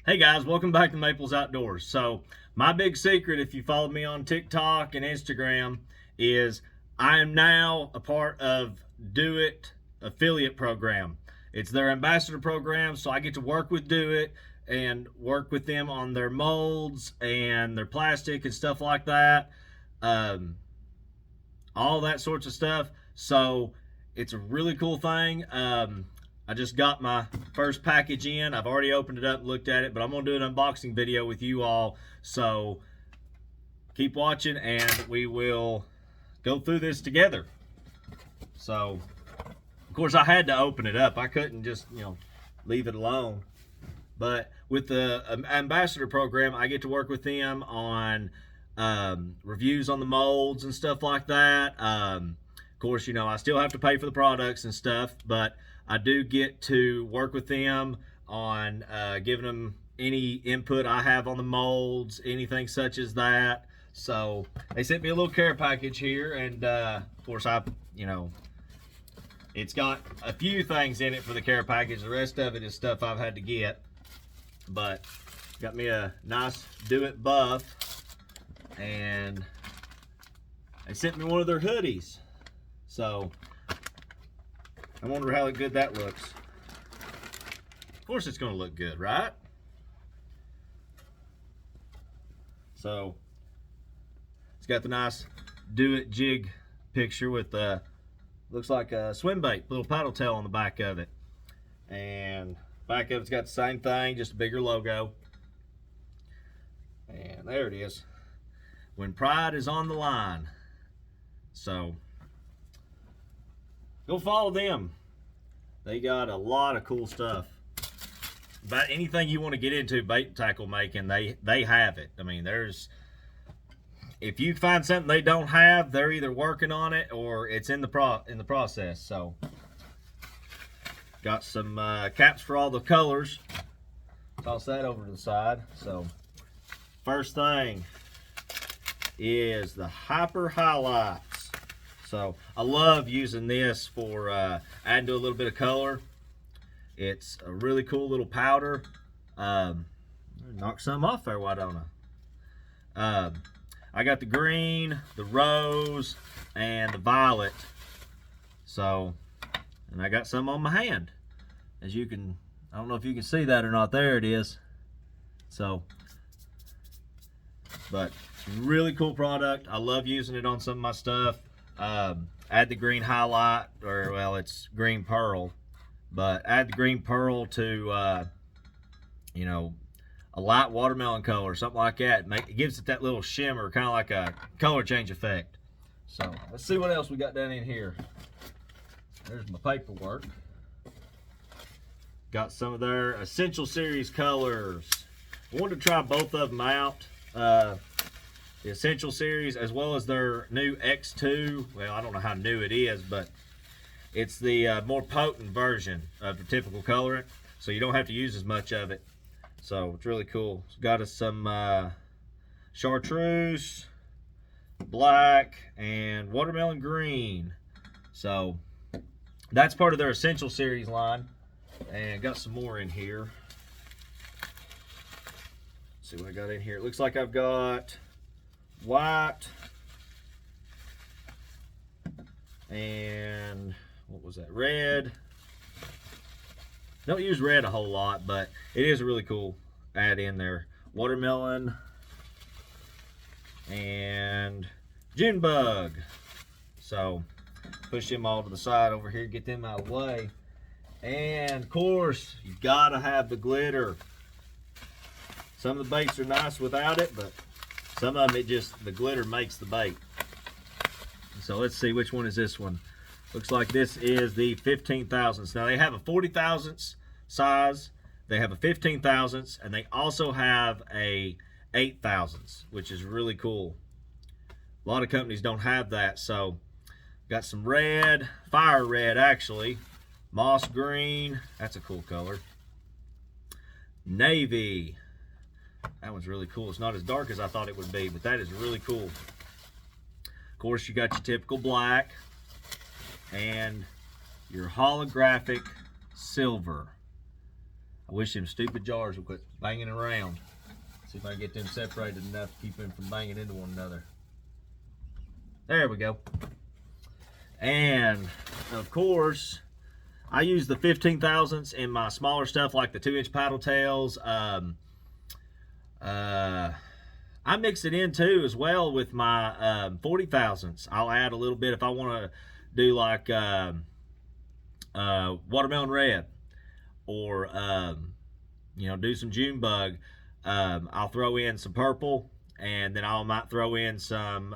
Hey guys, welcome back to Maples Outdoors. So my big secret, if you follow me on TikTok and Instagram, is I am now a part of Do It affiliate program. It's their ambassador program, so I get to work with Do It and work with them on their molds and their plastic and stuff like that. All that sorts of stuff. So it's a really cool thing. I just got my first package in. I've already opened it up and looked at it, but I'm going to do an unboxing video with you all. So keep watching and we will go through this together. So, of course, I had to open it up. I couldn't just, leave it alone. But with the ambassador program, I get to work with them on reviews on the molds and stuff like that. Of course, I still have to pay for the products and stuff, but I do get to work with them on giving them any input I have on the molds, anything such as that. So they sent me a little care package here, and of course it's got a few things in it for the care package. The rest of it is stuff I've had to get, but got me a nice Do It buff, and they sent me one of their hoodies. So I wonder how good that looks. Of course it's going to look good, right? So it's got the nice Do It jig picture with looks like a swim bait, little paddle tail on the back of it. And back of it's got the same thing, just a bigger logo. And there it is. When pride is on the line. So go follow them. They got a lot of cool stuff. About anything you want to get into bait and tackle making, they have it. I mean, if you find something they don't have, they're either working on it or it's in the process. So got some caps for all the colors. Toss that over to the side. So first thing is the Hyper Highlights. So I love using this for adding to a little bit of color. It's a really cool little powder. Knock some off there, why don't I? I got the green, the rose, and the violet. So, and I got some on my hand. As you can, I don't know if you can see that or not. There it is. So, but really cool product. I love using it on some of my stuff. Add the green highlight, or well, it's green pearl, but add the green pearl to a light watermelon color, something like that. It gives it that little shimmer, kind of like a color change effect. So let's see what else we got down in here. There's my paperwork. Got some of their Essential Series colors. I wanted to try both of them out. The Essential Series, as well as their new X2. Well, I don't know how new it is, but it's the more potent version of the typical colorant, so you don't have to use as much of it. So it's really cool. It's got us some chartreuse, black, and watermelon green. So that's part of their Essential Series line. And got some more in here. Let's see what I got in here. It looks like I've got white, and what was that, red. Don't use red a whole lot, but it is a really cool add in there. Watermelon and June bug. So push them all to the side over here, get them out of the way. And of course you gotta have the glitter. Some of the baits are nice without it, but some of them, the glitter makes the bait. So let's see, which one is this one? Looks like this is the 15 thousandths. Now they have a 40 thousandths size, they have a 15 thousandths, and they also have a 8 thousandths, which is really cool. A lot of companies don't have that. So got some red, fire red actually, moss green, that's a cool color, navy. That one's really cool. It's not as dark as I thought it would be, but that is really cool. Of course, you got your typical black and your holographic silver. I wish them stupid jars would quit banging around. See if I can get them separated enough to keep them from banging into one another. There we go. And of course, I use the 15 thousandths in my smaller stuff like the 2-inch paddle tails. I mix it in too as well with my 40 thousandths. I'll add a little bit if I want to do like watermelon red, or you know, do some June bug. I'll throw in some purple, and then I might throw in some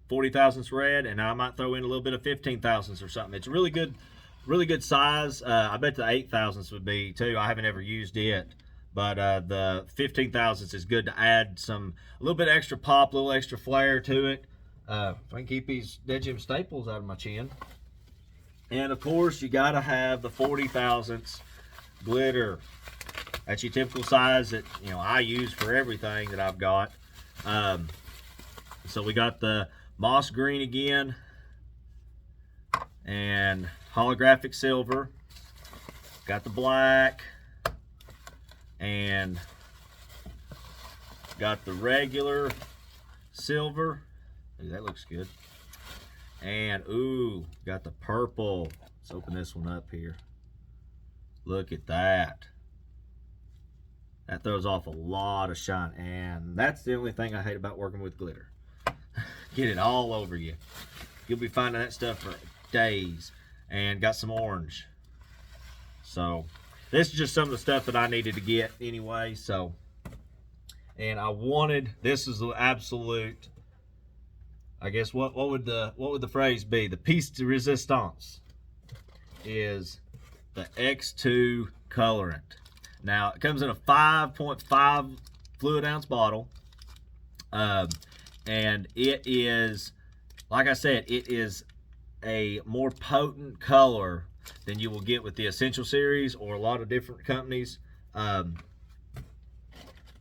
40 thousandths red, and I might throw in a little bit of 15 thousandths or something. It's really good size. I bet the 8 thousandths would be too. I haven't ever used it, but the 15 thousandths is good to add a little bit extra pop, a little extra flair to it. If I can keep these Dead Gem staples out of my chin. And of course, you gotta have the 40 thousandths glitter. That's your typical size that, you know, I use for everything that I've got. So we got the moss green again, and holographic silver. Got the black, and got the regular silver. Ooh, that looks good. And ooh, got the purple. Let's open this one up here. Look at that. That throws off a lot of shine, and that's the only thing I hate about working with glitter. Get it all over you. You'll be finding that stuff for days. And got some orange. So this is just some of the stuff that I needed to get anyway. So, and I wanted, this is the absolute, I guess what would the phrase be? The piece de resistance is the X2 colorant. Now it comes in a 5.5 fluid ounce bottle, and it is, like I said, it is a more potent color than you will get with the Essential Series or a lot of different companies.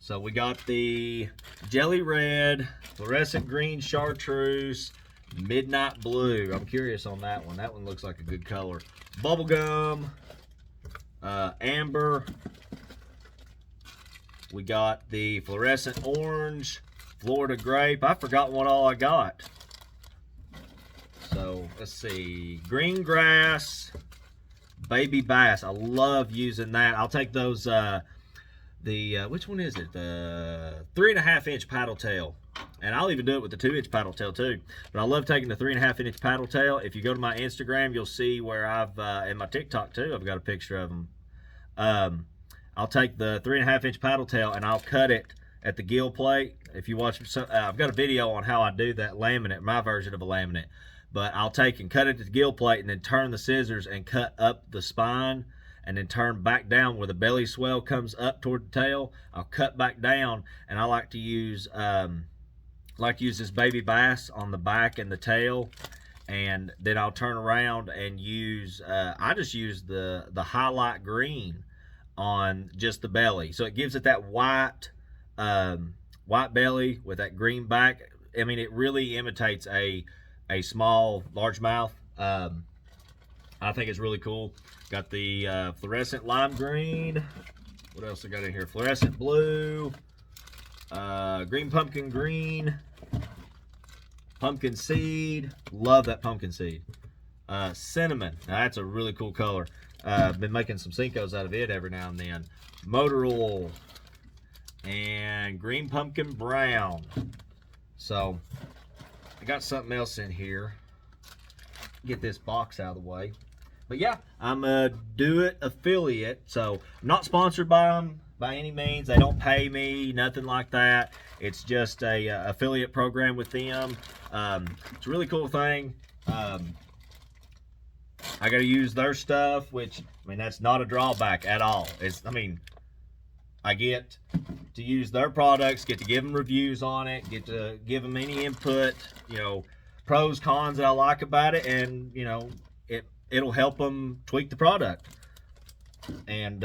So we got the Jelly Red, Fluorescent Green Chartreuse, Midnight Blue. I'm curious on that one. That one looks like a good color. Bubblegum, Amber. We got the Fluorescent Orange, Florida Grape. I forgot what all I got. So let's see, Green Grass, Baby Bass. I love using that. I'll take those, which one is it? The 3.5 inch paddle tail. And I'll even do it with the 2-inch paddle tail too. But I love taking the 3.5 inch paddle tail. If you go to my Instagram, you'll see where I've, and my TikTok too, I've got a picture of them. I'll take the 3.5 inch paddle tail and I'll cut it at the gill plate. If you watch, I've got a video on how I do that laminate, my version of a laminate. But I'll take and cut it to the gill plate and then turn the scissors and cut up the spine and then turn back down where the belly swell comes up toward the tail. I'll cut back down, and I like to use this Baby Bass on the back and the tail, and then I'll turn around and use I just use the highlight green on just the belly, so it gives it that white belly with that green back. I mean, it really imitates a small largemouth. I think it's really cool. Got the fluorescent lime green. What else I got in here? Fluorescent blue, green pumpkin green, pumpkin seed. Love that pumpkin seed. Cinnamon. Now that's a really cool color. I've been making some Cincos out of it every now and then. Motor oil and green pumpkin brown. So I got something else in here. Get this box out of the way. But yeah, I'm a Do It affiliate, so I'm not sponsored by them by any means. They don't pay me, nothing like that. It's just a affiliate program with them. It's a really cool thing. I got to use their stuff, which, I mean, that's not a drawback at all. I get to use their products, get to give them reviews on it, get to give them any input, pros, cons that I like about it, and, it'll help them tweak the product. And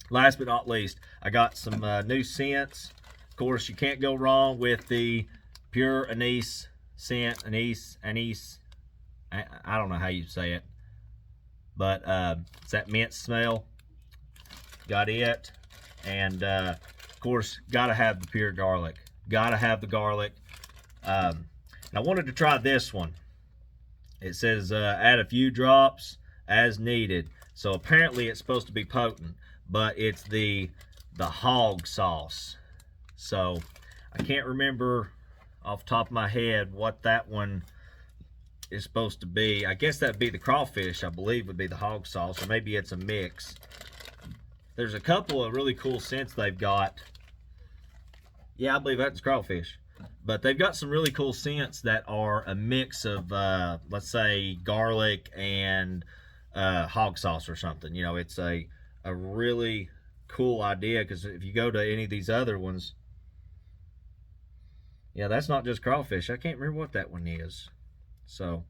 last but not least, I got some new scents. Of course, you can't go wrong with the Pure Anise scent. Anise. I don't know how you say it, but it's that mint smell. got it, and of course, gotta have the pure garlic. Gotta have the garlic. And I wanted to try this one. It says add a few drops as needed. So apparently it's supposed to be potent, but it's the hog sauce. So I can't remember off the top of my head what that one is supposed to be. I guess that'd be the crawfish, I believe, would be the hog sauce, or maybe it's a mix. There's a couple of really cool scents they've got. Yeah, I believe that's crawfish. But they've got some really cool scents that are a mix of, let's say, garlic and hog sauce or something. You know, it's a really cool idea, because if you go to any of these other ones, yeah, that's not just crawfish. I can't remember what that one is. So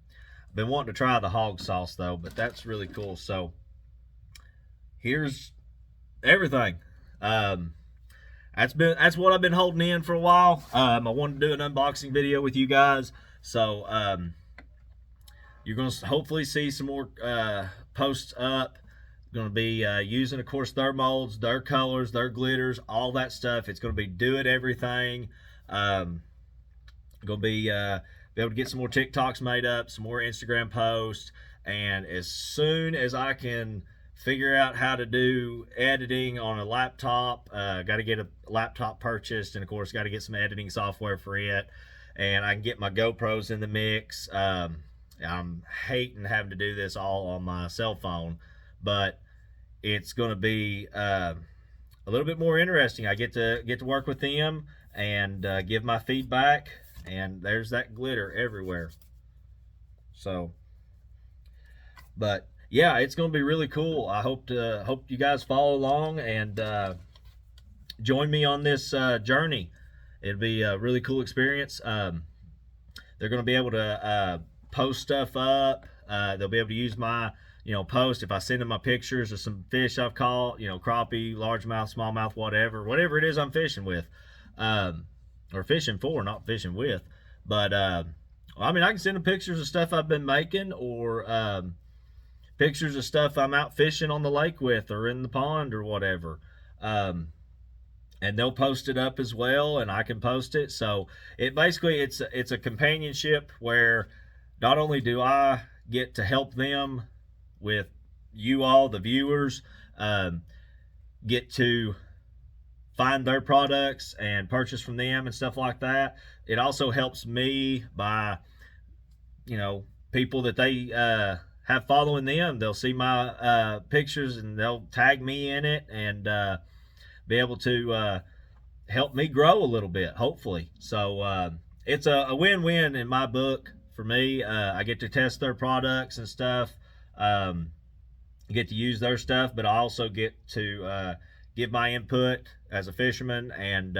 I've been wanting to try the hog sauce though, but that's really cool. So here's everything. That's what I've been holding in for a while. I wanted to do an unboxing video with you guys. So you're going to hopefully see some more posts up. Going to be using, of course, their molds, their colors, their glitters, all that stuff. It's going to be do it everything. Going to be able to get some more TikToks made up, some more Instagram posts, and as soon as I can figure out how to do editing on a laptop, got to get a laptop purchased, and of course got to get some editing software for it, and I can get my GoPros in the mix. I'm hating having to do this all on my cell phone, but it's going to be a little bit more interesting. I get to work with them and give my feedback, and there's that glitter everywhere. So, but yeah, it's going to be really cool. I hope you guys follow along and join me on this journey. It'll be a really cool experience. They're going to be able to post stuff up. They'll be able to use my post if I send them my pictures of some fish I've caught, crappie, largemouth, smallmouth, whatever it is I'm fishing with, or fishing for, not fishing with. But I mean, I can send them pictures of stuff I've been making, or pictures of stuff I'm out fishing on the lake with, or in the pond, or whatever. And they'll post it up as well, and I can post it. So it basically, it's a companionship where not only do I get to help them with you all, the viewers, get to find their products and purchase from them and stuff like that. It also helps me by, people that they have following them. They'll see my pictures and they'll tag me in it, and be able to help me grow a little bit, hopefully. So it's a win-win in my book for me. I get to test their products and stuff, get to use their stuff, but I also get to give my input as a fisherman and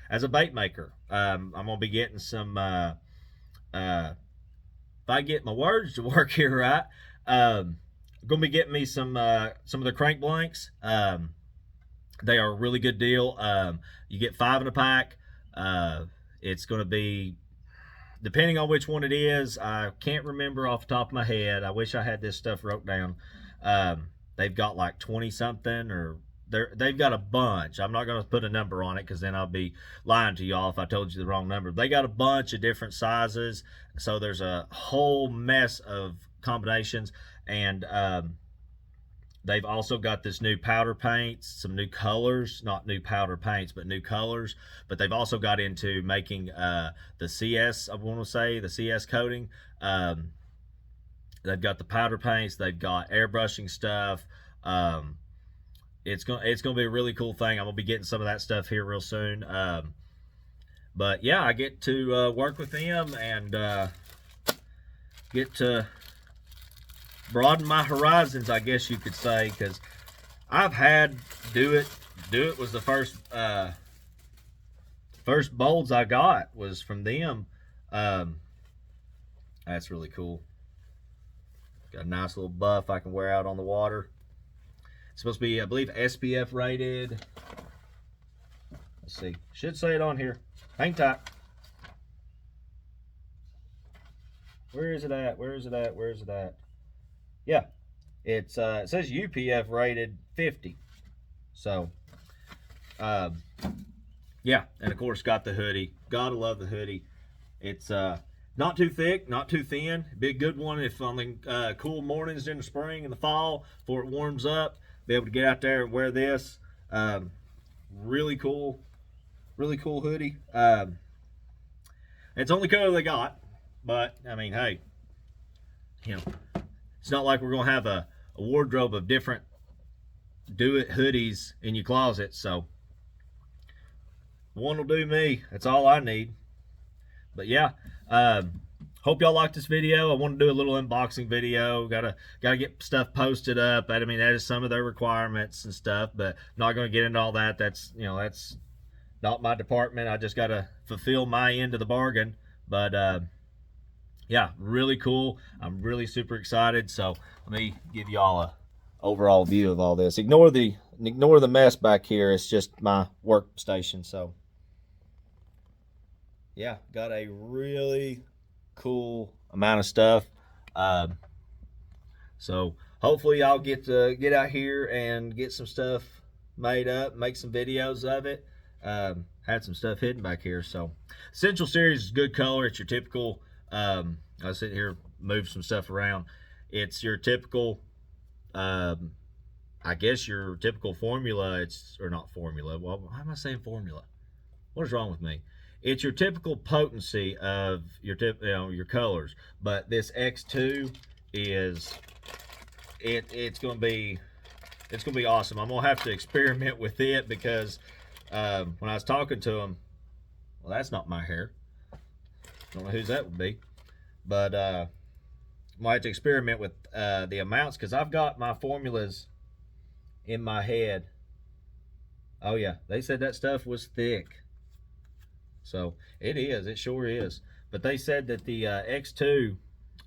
as a bait maker. I'm going to be getting some, if I get my words to work here right, I'm going to be getting me some of the crank blanks. They are a really good deal. You get 5 in a pack. It's going to be, depending on which one it is, I can't remember off the top of my head. I wish I had this stuff wrote down. They've got like 20 something, or they've got a bunch. I'm not going to put a number on it, because then I'll be lying to y'all if I told you the wrong number. They got a bunch of different sizes, so there's a whole mess of combinations. And they've also got this new powder paints, some new colors, not new powder paints, but new colors. But they've also got into making the CS, I want to say, the CS coating. They've got the powder paints. They've got airbrushing stuff. It's gonna be a really cool thing. I'm gonna be getting some of that stuff here real soon. But yeah, I get to work with them and get to broaden my horizons, I guess you could say, because I've had Do It was the first molds I got was from them. That's really cool. Got a nice little buff I can wear out on the water. It's supposed to be, I believe, SPF rated. Let's see. Should say it on here. Hang tight. Where is it at? Where is it at? Where is it at? Yeah. It says UPF rated 50. So, yeah, and of course got the hoodie. Gotta love the hoodie. It's not too thick, not too thin. Be a good one if on the cool mornings in the spring and the fall before it warms up. Be able to get out there and wear this. Really cool hoodie. It's the only color they got, but I mean, hey, you know, it's not like we're gonna have a wardrobe of different do-it hoodies in your closet. So one will do me. That's all I need. But yeah, hope y'all like this video. I want to do a little unboxing video. Gotta get stuff posted up. I mean, that is some of their requirements and stuff, but not going to get into all that. That's, you know, that's not my department. I just got to fulfill my end of the bargain. But yeah, really cool. I'm really super excited. So let me give y'all a overall view of all this. Ignore the mess back here. It's just my workstation. So yeah, got a really cool amount of stuff. So hopefully I'll get out here and get some stuff made up, make some videos of it. Had some stuff hidden back here. So Essential Series is good color. It's your typical, I'll sit here, move some stuff around. It's your typical, I guess your typical formula. Or not formula. Well, why am I saying formula? What is wrong with me? It's your typical potency of your your colors, but this X2 is it's gonna be awesome. I'm gonna have to experiment with it because when I was talking to him, well, that's not my hair. Don't know whose that would be, but I might have to experiment with the amounts because I've got my formulas in my head. Oh yeah, they said that stuff was thick. So it is, it sure is. But they said that the X2,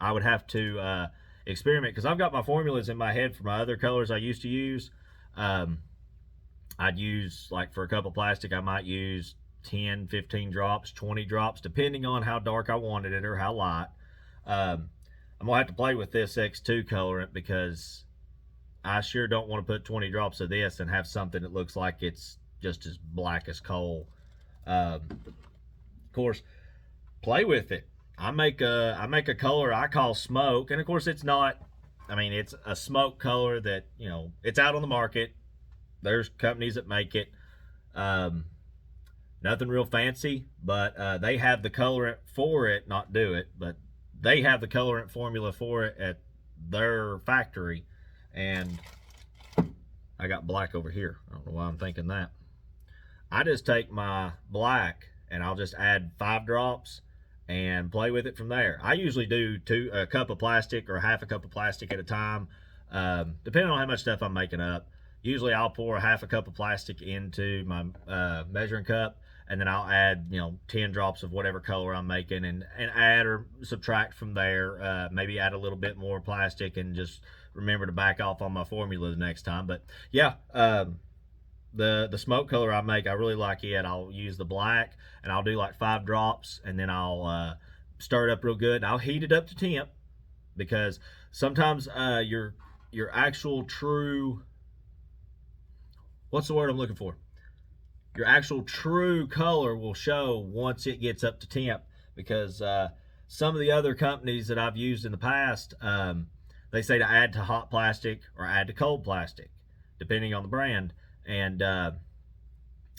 I would have to experiment because I've got my formulas in my head for my other colors I used to use. I'd use, like for a cup of plastic, I might use 10, 15 drops, 20 drops, depending on how dark I wanted it or how light. I'm gonna have to play with this X2 colorant because I sure don't want to put 20 drops of this and have something that looks like it's just as black as coal. Of course, play with it. I make a color I call smoke, and of course it's not. I mean, it's a smoke color that, you know, it's out on the market. There's companies that make it. Nothing real fancy, but they have the colorant for it. Not do it, but they have the colorant formula for it at their factory. And I got black over here. I don't know why I'm thinking that. I just take my black and I'll just add 5 drops and play with it from there. I usually do a cup of plastic or half a cup of plastic at a time, depending on how much stuff I'm making up. Usually I'll pour a half a cup of plastic into my measuring cup, and then I'll add, you know, 10 drops of whatever color I'm making, and add or subtract from there. Maybe add a little bit more plastic and just remember to back off on my formula the next time. But yeah, the smoke color I make, I really like it. I'll use the black and I'll do like 5 drops, and then I'll stir it up real good, and I'll heat it up to temp, because sometimes your actual true, what's the word I'm looking for? Your actual true color will show once it gets up to temp, because some of the other companies that I've used in the past, they say to add to hot plastic or add to cold plastic, depending on the brand. And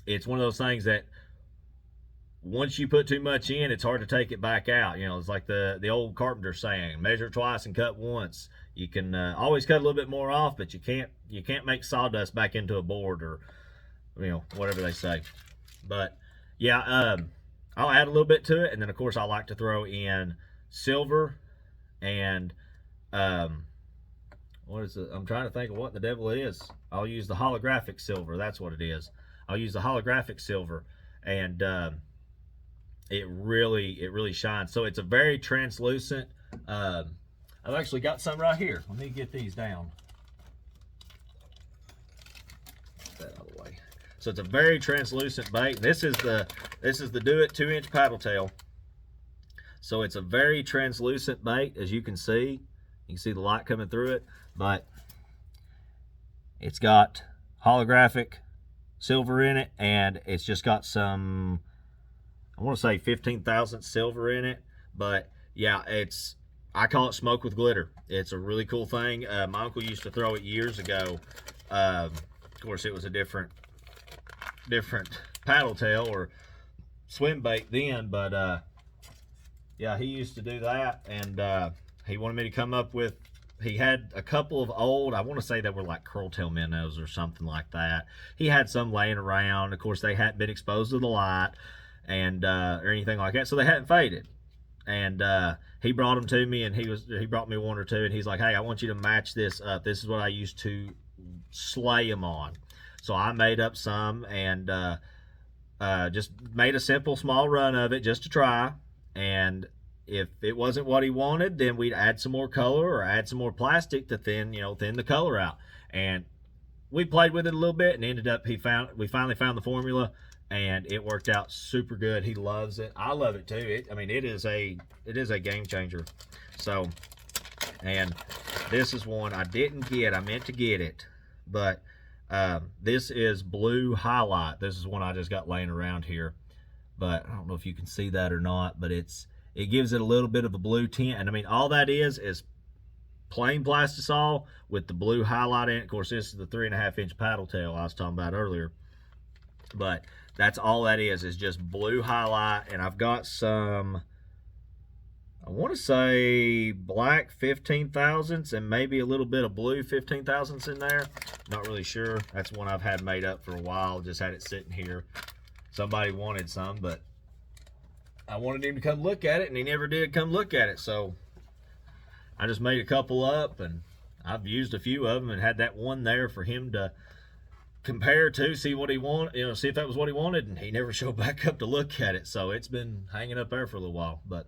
it's one of those things that once you put too much in, it's hard to take it back out. You know, it's like the old carpenter saying, measure twice and cut once. You can always cut a little bit more off, but you can't make sawdust back into a board, or, you know, whatever they say. But yeah, I'll add a little bit to it, and then of course I like to throw in silver and what is it? I'm trying to think of what the devil it is. I'll use the holographic silver. That's what it is. I'll use the holographic silver, and it really shines. So it's a very translucent. I've actually got some right here. Let me get these down. Get that out of the way. So it's a very translucent bait. This is the Do It 2-inch paddle tail. So it's a very translucent bait, as you can see. You can see the light coming through it, but it's got holographic silver in it, and it's just got some, I want to say 15,000 silver in it. But yeah, I call it smoke with glitter. It's a really cool thing. My uncle used to throw it years ago. Of course, it was a different paddle tail or swim bait then, but yeah, he used to do that, and he wanted me to come up with, he had a couple of old, I want to say they were like curl-tail minnows or something like that. He had some laying around. Of course, they hadn't been exposed to the light and or anything like that, so they hadn't faded. And he brought them to me, and he brought me one or two, and he's like, hey, I want you to match this up. This is what I used to slay them on. So I made up some, and just made a simple small run of it just to try. And if it wasn't what he wanted, then we'd add some more color or add some more plastic to thin the color out. And we played with it a little bit, and ended up we finally found the formula, and it worked out super good. He loves it. I love it too. I mean, it is a game changer. So, and this is one I didn't get. I meant to get it, but this is blue highlight. This is one I just got laying around here, but I don't know if you can see that or not, but it gives it a little bit of a blue tint. And I mean, all that is plain plastisol with the blue highlight in it. Of course, this is the 3.5-inch paddle tail I was talking about earlier, but that's all that is just blue highlight. And I've got some, I want to say black 15,000ths and maybe a little bit of blue 15,000ths in there. Not really sure. That's one I've had made up for a while. Just had it sitting here. Somebody wanted some, but I wanted him to come look at it, and he never did come look at it. So I just made a couple up, and I've used a few of them and had that one there for him to compare to, see what he wanted, see if that was what he wanted, and he never showed back up to look at it. So it's been hanging up there for a little while. But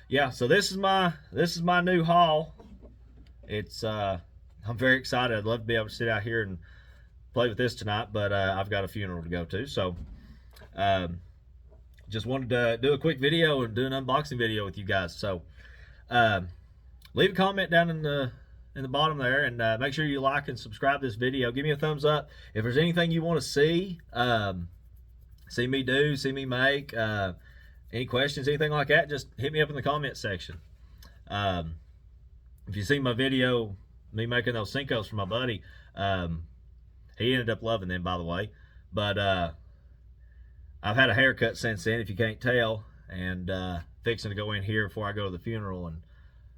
yeah, so this is my new haul. I'm very excited. I'd love to be able to sit out here and play with this tonight, but I've got a funeral to go to. So just wanted to do a quick video and do an unboxing video with you guys. So leave a comment down in the bottom there, and make sure you like and subscribe this video. Give me a thumbs up if there's anything you want to see me do, see me make, any questions, anything like that. Just hit me up in the comment section. If you see my video, me making those Senkos for my buddy, he ended up loving them, by the way. But I've had a haircut since then, if you can't tell, and fixing to go in here before I go to the funeral. And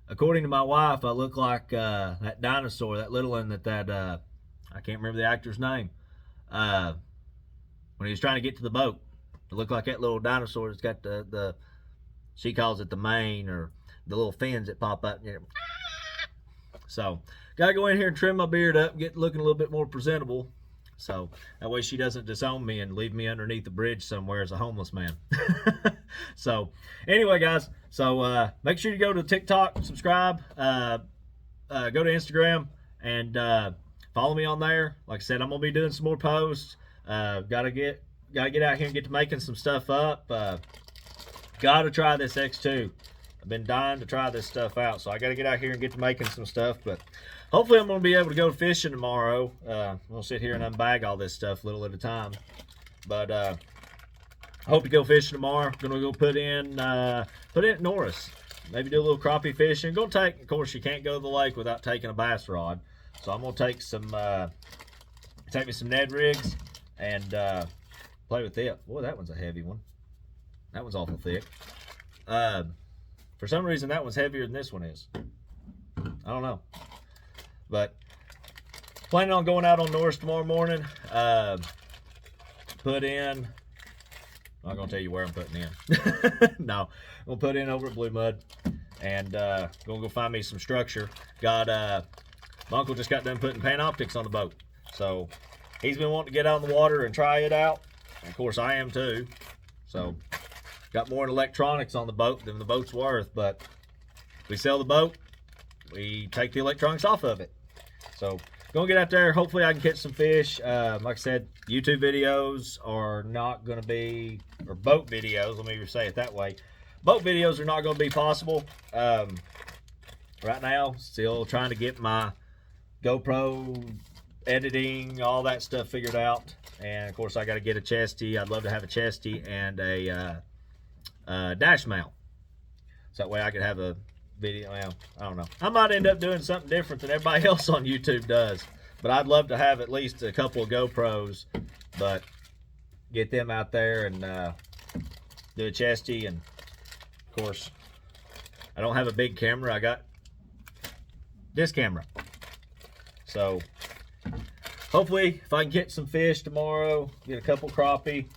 according to my wife, I look like that dinosaur, that little one that I can't remember the actor's name, when he was trying to get to the boat. It looked like that little dinosaur that's got the she calls it the mane, or the little fins that pop up. So gotta go in here and trim my beard up, get looking a little bit more presentable, so that way she doesn't disown me and leave me underneath the bridge somewhere as a homeless man. So anyway, guys, so make sure you go to TikTok, subscribe, go to Instagram, and follow me on there. Like I said, I'm gonna be doing some more posts. Gotta get out here and get to making some stuff up. Gotta try this X2. I've been dying to try this stuff out, so I gotta get out here and get to making some stuff. But hopefully I'm gonna be able to go fishing tomorrow. We'll sit here and unbag all this stuff little at a time. But I hope to go fishing tomorrow. Gonna go put in at Norris. Maybe do a little crappie fishing. Gonna take, of course, you can't go to the lake without taking a bass rod. So I'm gonna take me some Ned rigs and play with it. Boy, that one's a heavy one. That one's awful thick. For some reason, that one's heavier than this one is. I don't know. But planning on going out on Norris tomorrow morning. Put in, I'm not going to tell you where I'm putting in. No, I'm going to put in over at Blue Mud. And going to go find me some structure. My uncle just got done putting Panoptics on the boat. So he's been wanting to get out in the water and try it out. And of course, I am too. So got more electronics on the boat than the boat's worth. But we sell the boat, we take the electronics off of it. So gonna get out there. Hopefully I can catch some fish. Like I said, YouTube videos are not gonna be, or boat videos, let me say it that way. Boat videos are not gonna be possible. Right now, still trying to get my GoPro editing, all that stuff figured out. And of course I got to get a chesty. I'd love to have a chesty and a dash mount, so that way I could have a video. Well, I don't know, I might end up doing something different than everybody else on YouTube does, but I'd love to have at least a couple of GoPros, but get them out there and do a chesty. And of course I don't have a big camera, I got this camera. So hopefully if I can get some fish tomorrow, get a couple crappie,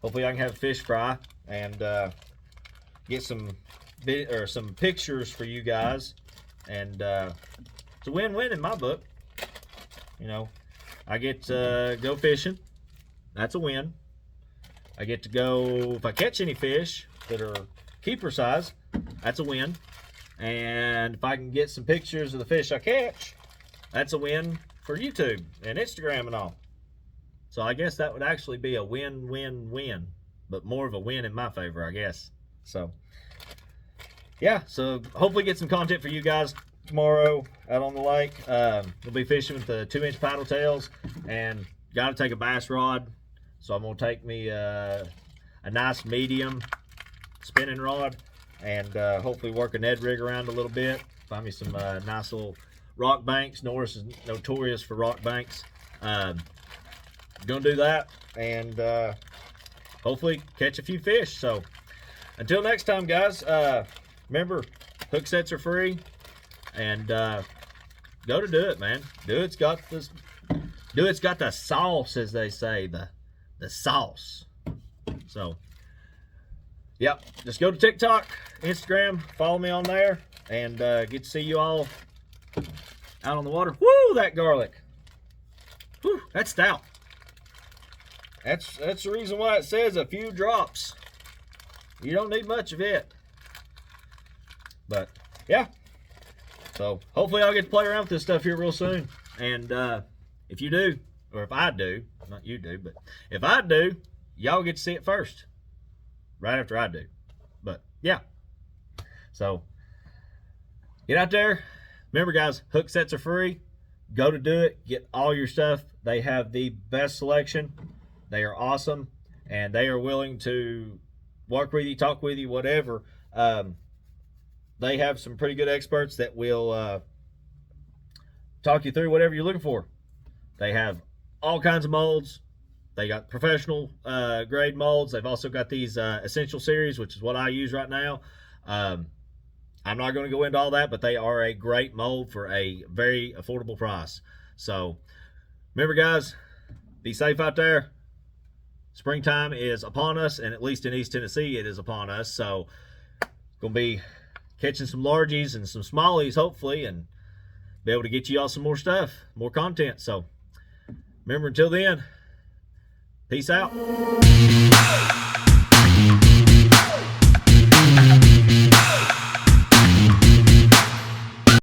hopefully I can have a fish fry and get some pictures for you guys. And it's a win-win in my book. You know, I get to go fishing, that's a win. I get to go, if I catch any fish that are keeper size, that's a win. And if I can get some pictures of the fish I catch, that's a win for YouTube and Instagram and all. So I guess that would actually be a win-win-win, but more of a win in my favor, I guess. So yeah, so hopefully get some content for you guys tomorrow out on the lake. We'll be fishing with the 2-inch paddle tails, and got to take a bass rod. So I'm gonna take me a nice medium spinning rod, and hopefully work a Ned rig around a little bit. Find me some nice little rock banks. Norris is notorious for rock banks. Gonna do that, and hopefully catch a few fish. So until next time, guys, remember, hook sets are free, and go to Do It, man. Do It's got the sauce, as they say, the sauce. So yep, just go to TikTok, Instagram, follow me on there, and get to see you all out on the water. Woo, that garlic. Woo, that's stout. That's the reason why it says a few drops. You don't need much of it. But yeah, so hopefully I'll get to play around with this stuff here real soon. And if you do, or if I do, not you do, but if I do, y'all get to see it first, right after I do. But yeah, so get out there. Remember, guys, hook sets are free. Go to Do It, get all your stuff. They have the best selection. They are awesome, and they are willing to work with you, talk with you, whatever. They have some pretty good experts that will talk you through whatever you're looking for. They have all kinds of molds. They got professional grade molds. They've also got these Essential Series, which is what I use right now. I'm not going to go into all that, but they are a great mold for a very affordable price. So remember, guys, be safe out there. Springtime is upon us, and at least in East Tennessee, it is upon us. So going to be catching some largies and some smallies, hopefully, and be able to get you all some more stuff, more content. So remember, until then, peace out.